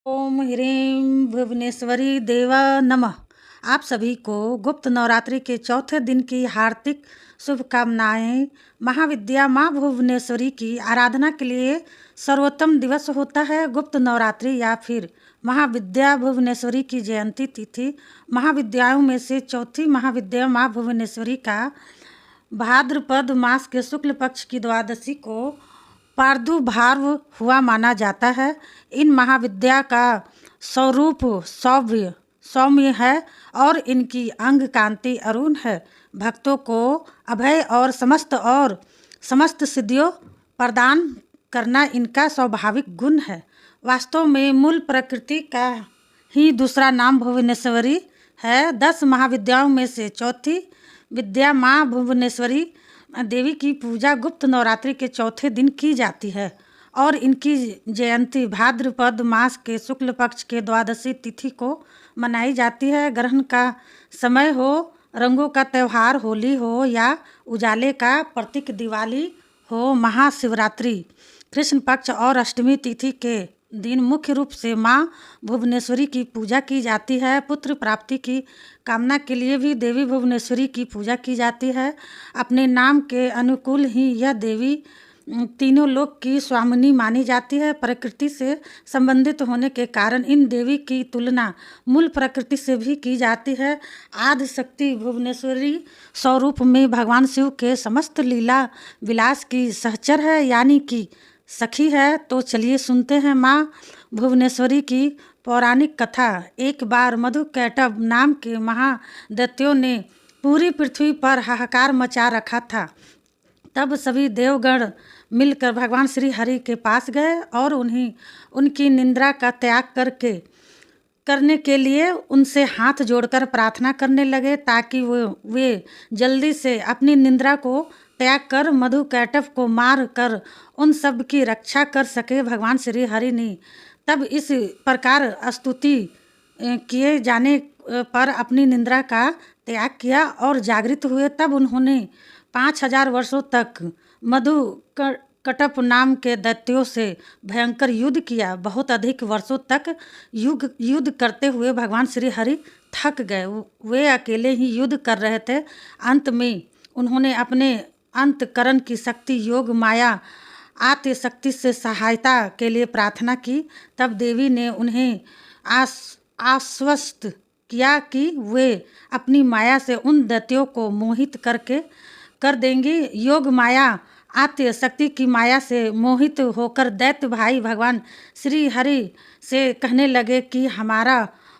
ओम ह्रीं भुवनेश्वरी देवा नमः। आप सभी को गुप्त नवरात्रि के चौथे दिन की हार्दिक शुभकामनाएं। महाविद्या माँ भुवनेश्वरी की आराधना के लिए सर्वोत्तम दिवस होता है गुप्त नवरात्रि या फिर महाविद्या भुवनेश्वरी की जयंती तिथि। महाविद्याओं में से चौथी महाविद्या माँ भुवनेश्वरी का भाद्रपद मास के शुक्ल पक्ष की द्वादशी को प्रादुर्भाव हुआ माना जाता है। इन महाविद्या का स्वरूप सौम्य है और इनकी अंग कांति अरुण है। भक्तों को अभय और समस्त सिद्धियों प्रदान करना इनका स्वाभाविक गुण है। वास्तव में मूल प्रकृति का ही दूसरा नाम भुवनेश्वरी है। 10 महाविद्याओं में से चौथी विद्या माँ भुवनेश्वरी देवी की पूजा गुप्त नवरात्रि के चौथे दिन की जाती है और इनकी जयंती भाद्रपद मास के शुक्ल पक्ष के द्वादशी तिथि को मनाई जाती है। ग्रहण का समय हो, रंगों का त्यौहार होली हो या उजाले का प्रतीक दिवाली हो, महाशिवरात्रि, कृष्ण पक्ष और अष्टमी तिथि के दिन मुख्य रूप से माँ भुवनेश्वरी की पूजा की जाती है। पुत्र प्राप्ति की कामना के लिए भी देवी भुवनेश्वरी की पूजा की जाती है। अपने नाम के अनुकूल ही यह देवी तीनों लोक की स्वामिनी मानी जाती है। प्रकृति से संबंधित होने के कारण इन देवी की तुलना मूल प्रकृति से भी की जाती है। आदि शक्ति भुवनेश्वरी स्वरूप में भगवान शिव के समस्त लीला विलास की सहचर है, यानी कि सखी है। तो चलिए सुनते हैं माँ भुवनेश्वरी की पौराणिक कथा। एक बार मधुकैटभ नाम के महादैत्यों ने पूरी पृथ्वी पर हाहाकार मचा रखा था। तब सभी देवगण मिलकर भगवान श्री हरि के पास गए और उनकी निंद्रा का त्याग करने के लिए उनसे हाथ जोड़कर प्रार्थना करने लगे ताकि वे जल्दी से अपनी निंद्रा को त्याग कर मधुकैटभ को मार कर उन सब की रक्षा कर सके। भगवान श्री हरि ने तब इस प्रकार स्तुति किए जाने पर अपनी निंद्रा का त्याग किया और जागृत हुए। तब उन्होंने 5000 वर्षों तक मधुकैटभ नाम के दैत्यों से भयंकर युद्ध किया। बहुत अधिक वर्षों तक युद्ध करते हुए भगवान श्री हरि थक गए। वे अकेले ही युद्ध कर रहे थे। अंत में उन्होंने अपने अंतकरण की शक्ति योग माया आत्य शक्ति से सहायता के लिए प्रार्थना की। तब देवी ने उन्हें आश्वस्त किया कि वे अपनी माया से उन दैत्यों को मोहित कर देंगी। योग माया आत्य शक्ति की माया से मोहित होकर दैत्य भाई भगवान श्री हरि से कहने लगे कि हमारा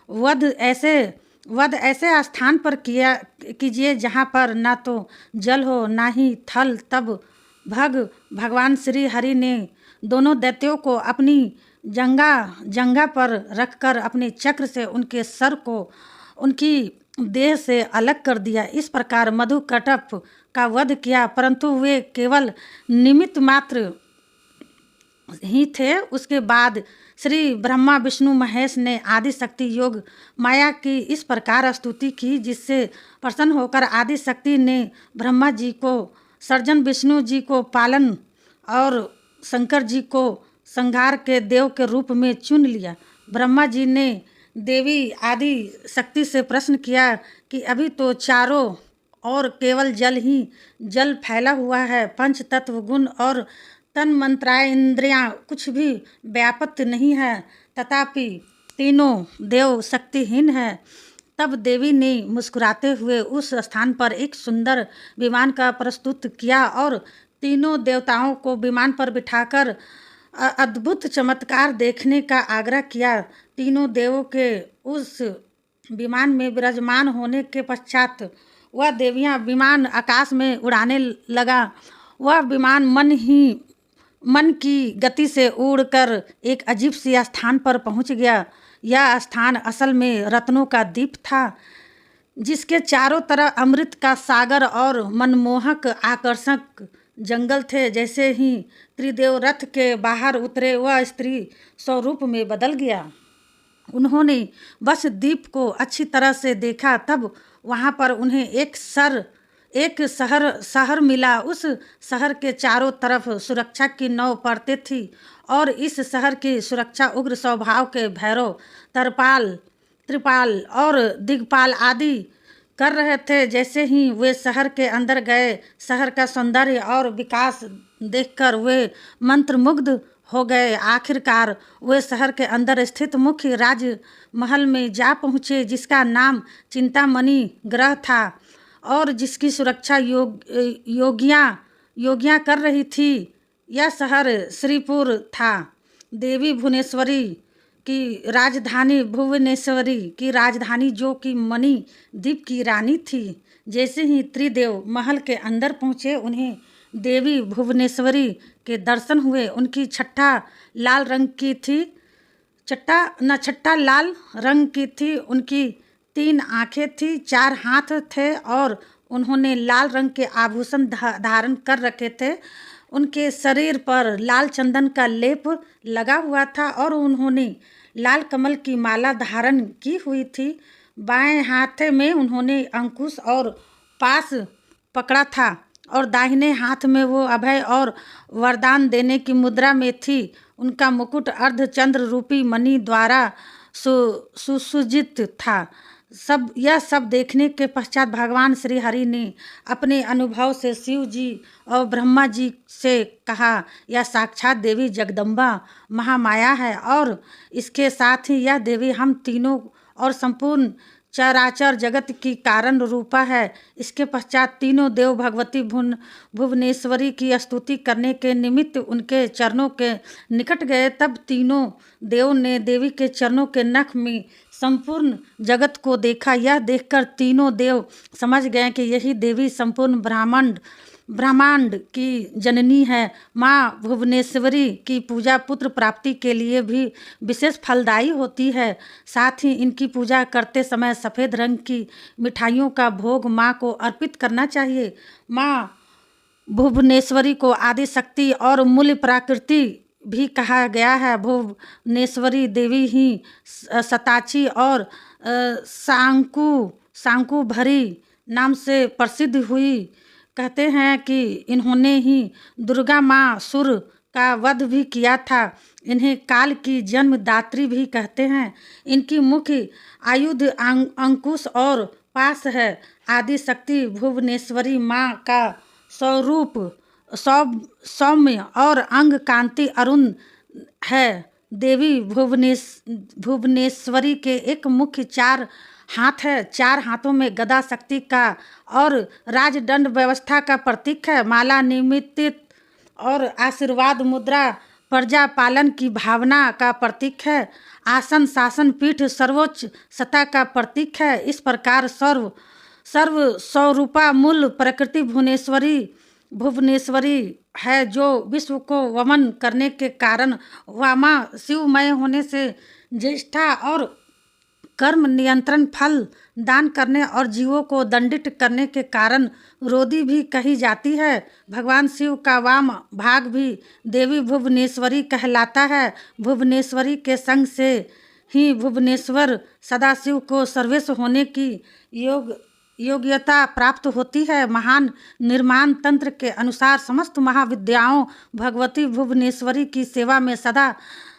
वध ऐसे स्थान पर कीजिए जहाँ पर ना तो जल हो ना ही थल। तब भगवान श्री हरि ने दोनों दैत्यों को अपनी जंघा पर रखकर अपने चक्र से उनके सर को उनकी देह से अलग कर दिया। इस प्रकार मधुकैटभ का वध किया, परंतु वे केवल निमित्त मात्र ही थे। उसके बाद श्री ब्रह्मा विष्णु महेश ने आदि शक्ति योग माया की इस प्रकार स्तुति की जिससे प्रसन्न होकर आदि शक्ति ने ब्रह्मा जी को सर्जन, विष्णु जी को पालन और शंकर जी को संहार के देव के रूप में चुन लिया। ब्रह्मा जी ने देवी आदि शक्ति से प्रश्न किया कि अभी तो चारों और केवल जल फैला हुआ है। पंच तत्व गुण और तन मंत्राय इंद्रियां कुछ भी व्याप्त नहीं है, तथापि तीनों देव शक्तिहीन है। तब देवी ने मुस्कुराते हुए उस स्थान पर एक सुंदर विमान का प्रस्तुत किया और तीनों देवताओं को विमान पर बिठाकर अद्भुत चमत्कार देखने का आग्रह किया। तीनों देवों के उस विमान में विराजमान होने के पश्चात वह देवियां विमान आकाश में उड़ाने लगा। वह विमान मन की गति से उड़कर एक अजीब सी स्थान पर पहुंच गया। यह स्थान असल में रत्नों का द्वीप था जिसके चारों तरफ अमृत का सागर और मनमोहक आकर्षक जंगल थे। जैसे ही त्रिदेव रथ के बाहर उतरे वह स्त्री स्वरूप में बदल गया। उन्होंने बस द्वीप को अच्छी तरह से देखा। तब वहाँ पर उन्हें एक शहर मिला। उस शहर के चारों तरफ सुरक्षा की नौ परतें थी और इस शहर की सुरक्षा उग्र स्वभाव के भैरव त्रिपाल और दिग्पाल आदि कर रहे थे। जैसे ही वे शहर के अंदर गए, शहर का सौंदर्य और विकास देखकर वे मंत्रमुग्ध हो गए। आखिरकार वे शहर के अंदर स्थित मुख्य राजमहल में जा पहुँचे, जिसका नाम चिंतामणि गृह था और जिसकी सुरक्षा योगियाँ कर रही थी। यह शहर श्रीपुर था। देवी भुवनेश्वरी की राजधानी जो कि मणि द्वीप की रानी थी। जैसे ही त्रिदेव महल के अंदर पहुँचे, उन्हें देवी भुवनेश्वरी के दर्शन हुए। उनकी छट्टा लाल रंग की थी। उनकी 3 आँखें थी, 4 हाथ थे और उन्होंने लाल रंग के आभूषण धारण कर रखे थे। उनके शरीर पर लाल चंदन का लेप लगा हुआ था और उन्होंने लाल कमल की माला धारण की हुई थी। बाएं हाथ में उन्होंने अंकुश और पास पकड़ा था और दाहिने हाथ में वो अभय और वरदान देने की मुद्रा में थी। उनका मुकुट अर्धचंद्र रूपी मणि द्वारा सुसज्जित था। यह सब देखने के पश्चात भगवान श्री हरि ने अपने अनुभव से शिव जी और ब्रह्मा जी से कहा, यह साक्षात देवी जगदम्बा महामाया है और इसके साथ ही यह देवी हम तीनों और संपूर्ण चराचर जगत की कारण रूपा है। इसके पश्चात तीनों देव भगवती भुवनेश्वरी की स्तुति करने के निमित्त उनके चरणों के निकट गए। तब तीनों देव ने देवी के चरणों के नख में संपूर्ण जगत को देखा। यह देखकर तीनों देव समझ गए कि यही देवी संपूर्ण ब्रह्मांड की जननी है। माँ भुवनेश्वरी की पूजा पुत्र प्राप्ति के लिए भी विशेष फलदायी होती है। साथ ही इनकी पूजा करते समय सफ़ेद रंग की मिठाइयों का भोग माँ को अर्पित करना चाहिए। माँ भुवनेश्वरी को आदि शक्ति और मूल प्रकृति भी कहा गया है। भुवनेश्वरी देवी ही सताची और सांकु भरी नाम से प्रसिद्ध हुई। कहते हैं कि इन्होंने ही दुर्गा माँ सुर का वध भी किया था। इन्हें काल की जन्मदात्री भी कहते हैं। इनकी मुख्य आयुध अंकुश और पास है। आदि शक्ति भुवनेश्वरी माँ का स्वरूप सौम्य और अंग कांति अरुण है। देवी भुवनेश्वरी के एक मुख्य 4 हाथ है। 4 हाथों में गदा शक्ति का और राजदंड व्यवस्था का प्रतीक है। माला निमित्त और आशीर्वाद मुद्रा प्रजा पालन की भावना का प्रतीक है। आसन शासन पीठ सर्वोच्च सत्ता का प्रतीक है। इस प्रकार सर्व स्वरूपा मूल प्रकृति भुवनेश्वरी है, जो विश्व को वमन करने के कारण वामा शिवमय होने से ज्येष्ठा और कर्म नियंत्रण फल दान करने और जीवों को दंडित करने के कारण रोधी भी कही जाती है। भगवान शिव का वाम भाग भी देवी भुवनेश्वरी कहलाता है। भुवनेश्वरी के संग से ही भुवनेश्वर सदाशिव को सर्वेश होने की योग्यता प्राप्त होती है। महान निर्माण तंत्र के अनुसार समस्त महाविद्याओं भगवती भुवनेश्वरी की सेवा में सदा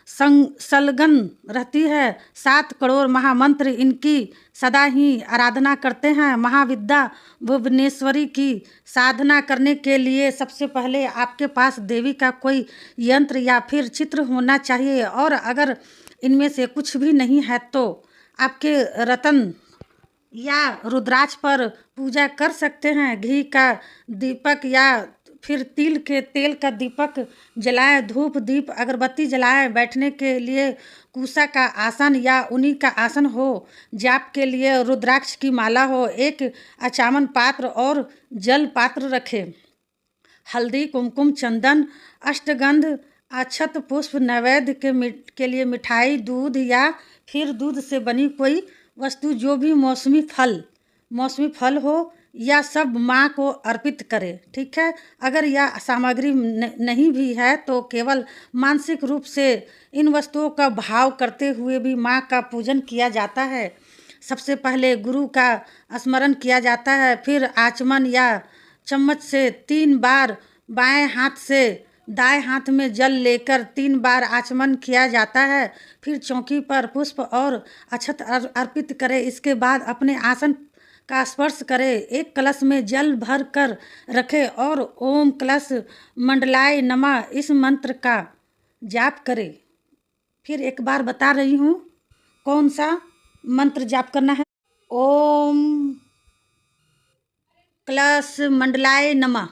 संलग्न रहती है। 7 करोड़ महामंत्र इनकी सदा ही आराधना करते हैं। महाविद्या भुवनेश्वरी की साधना करने के लिए सबसे पहले आपके पास देवी का कोई यंत्र या फिर चित्र होना चाहिए, और अगर इनमें से कुछ भी नहीं है तो आपके रतन या रुद्राक्ष पर पूजा कर सकते हैं। घी का दीपक या फिर तिल के तेल का दीपक जलाएं। धूप दीप अगरबत्ती जलाएं। बैठने के लिए कुशा का आसन या ऊनी का आसन हो। जाप के लिए रुद्राक्ष की माला हो। एक अचामन पात्र और जल पात्र रखें। हल्दी कुमकुम चंदन अष्टगंध अक्षत पुष्प नैवेद्य के लिए मिठाई दूध या फिर दूध से बनी कोई वस्तु, जो भी मौसमी फल हो, यह सब माँ को अर्पित करें। ठीक है। अगर यह सामग्री नहीं भी है तो केवल मानसिक रूप से इन वस्तुओं का भाव करते हुए भी माँ का पूजन किया जाता है। सबसे पहले गुरु का स्मरण किया जाता है, फिर आचमन या चम्मच से 3 बार बाएं हाथ से दाएं हाथ में जल लेकर 3 बार आचमन किया जाता है। फिर चौकी पर पुष्प और अक्षत अर्पित करें। इसके बाद अपने आसन का स्पर्श करें। एक कलश में जल भर कर रखें और ओम कलश मंडलाय नमः इस मंत्र का जाप करें। फिर एक बार बता रही हूँ कौन सा मंत्र जाप करना है। ओम कलश मंडलाय नमः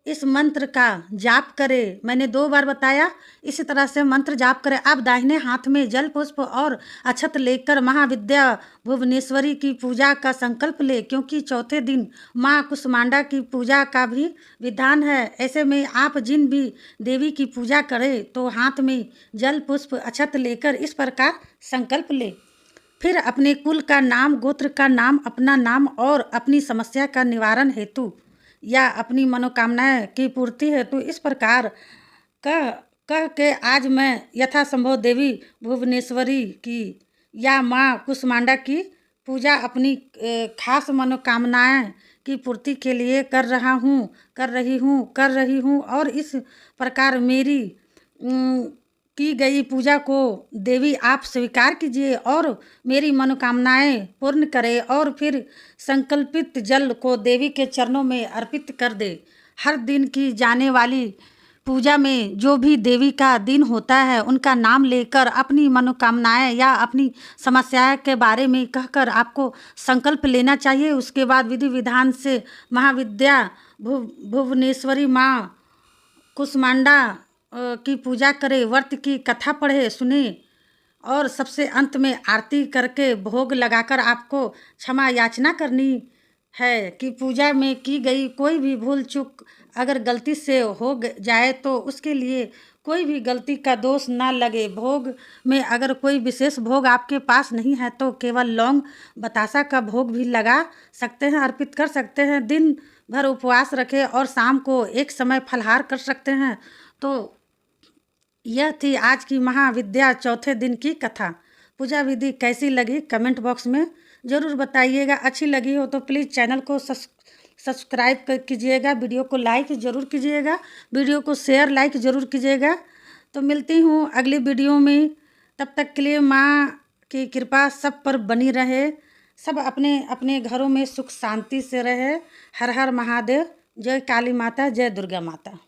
इस मंत्र का जाप करें। मैंने 2 बार बताया। इसी तरह से मंत्र जाप करें। अब दाहिने हाथ में जल पुष्प और अक्षत लेकर महाविद्या भुवनेश्वरी की पूजा का संकल्प ले, क्योंकि चौथे दिन माँ कुष्मांडा की पूजा का भी विधान है। ऐसे में आप जिन भी देवी की पूजा करें तो हाथ में जल पुष्प अक्षत लेकर इस प्रकार संकल्प ले। फिर अपने कुल का नाम, गोत्र का नाम, अपना नाम और अपनी समस्या का निवारण हेतु या अपनी मनोकामनाएं की पूर्ति हेतु इस प्रकार कह के आज मैं यथासंभव देवी भुवनेश्वरी की या माँ कुष्मांडा की पूजा अपनी खास मनोकामनाएं की पूर्ति के लिए कर रही हूँ और इस प्रकार मेरी की गई पूजा को देवी आप स्वीकार कीजिए और मेरी मनोकामनाएं पूर्ण करें। और फिर संकल्पित जल को देवी के चरणों में अर्पित कर दे। हर दिन की जाने वाली पूजा में जो भी देवी का दिन होता है उनका नाम लेकर अपनी मनोकामनाएं या अपनी समस्याएं के बारे में कहकर आपको संकल्प लेना चाहिए। उसके बाद विधि विधान से महाविद्या भुवनेश्वरी माँ कुष्मांडा की पूजा करें, व्रत की कथा पढ़े सुने और सबसे अंत में आरती करके भोग लगाकर आपको क्षमा याचना करनी है कि पूजा में की गई कोई भी भूल चूक अगर गलती से हो जाए तो उसके लिए कोई भी गलती का दोष ना लगे। भोग में अगर कोई विशेष भोग आपके पास नहीं है तो केवल लौंग बतासा का भोग भी लगा सकते हैं, अर्पित कर सकते हैं। दिन भर उपवास रखें और शाम को एक समय फलाहार कर सकते हैं। तो यह थी आज की महाविद्या चौथे दिन की कथा। पूजा विधि कैसी लगी कमेंट बॉक्स में ज़रूर बताइएगा। अच्छी लगी हो तो प्लीज़ चैनल को सब्सक्राइब कीजिएगा, वीडियो को लाइक ज़रूर कीजिएगा, वीडियो को शेयर लाइक ज़रूर कीजिएगा। तो मिलती हूँ अगली वीडियो में। तब तक के लिए माँ की कृपा सब पर बनी रहे। सब अपने अपने घरों में सुख शांति से रहे। हर हर महादेव। जय काली माता, जय दुर्गा माता।